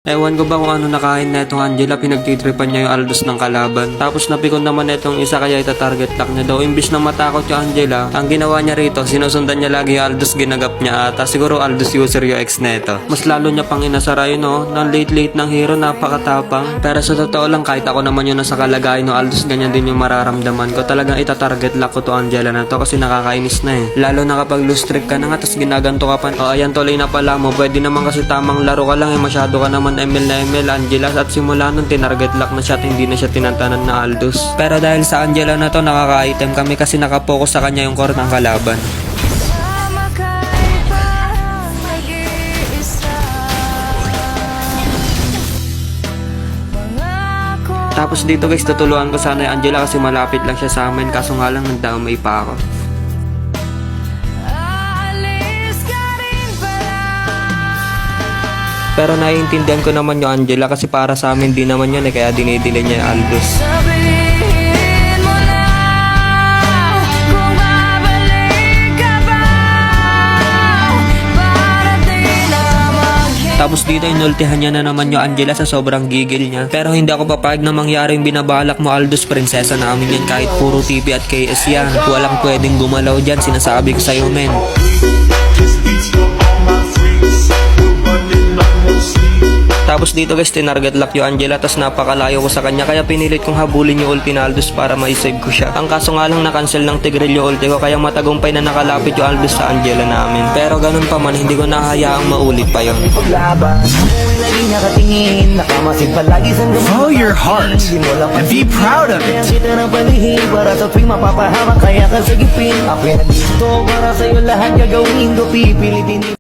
Ewan ko ba kung ano nakain na itong Angela, pinagtitripan niya yung Aldous ng kalaban. Tapos napikon naman itong isa kaya ita-target lock niya daw. Imbis na matakot yung Angela, ang ginawa niya rito, sinusundan niya lagi yung Aldous, ginagap niya ata. Siguro Aldous user yung ex neto. Mas lalo niya pang inasara yun ng late ng hero, napakatapang. Pero sa totoo lang, kahit ako naman yung nasa kalagayan ng Aldous, ganyan din yung mararamdaman ko. Talagang ita-target lock ko to Angela na to kasi nakakainis na eh. Lalo na kapag lose streak ka na nga, tapos ginaganto ka pa. O ayan tuloy na pala mo, pwede naman kasi tamang laro ka lang eh, masyado ka naman ML na ML Angela, at simula nun tinarget lock na siya at hindi na siya tinantanan na Aldous. Pero dahil sa Angela na to, nakaka-item kami kasi nakapokus sa kanya yung core ng kalaban. Tapos dito guys, tutulungan ko sana yung Angela kasi malapit lang siya sa amin, kaso nga lang nagdamay pa ako. Pero naiintindihan ko naman yung Angela kasi para sa amin din naman yun eh, kaya dinidili niya yung Aldous. Tapos dito inultihan niya na naman yung Angela sa sobrang gigil niya. Pero hindi ako papayag na mangyari yung binabalak mo Aldous, prinsesa namin yan kahit puro TV at KS yan. Walang pwedeng gumalaw dyan, sinasabi ko sa'yo men. Tapos dito guys, tinarget lock yung Angela, tapos napakalayo ko sa kanya, kaya pinilit kong habulin yung ulti na Aldous para ma-save ko siya. Ang kaso nga lang na-cancel ng Tigreal yung ulti ko, kaya matagumpay na nakalapit yung Aldous sa Angela namin. Pero ganun pa man, hindi ko nahayaang maulit pa yun. Follow your heart and be proud of it. Para sa tuwing mapapahamak kaya ka sagipin. Ako yan dito para sa'yo lahat gagawin ko, pipilitin.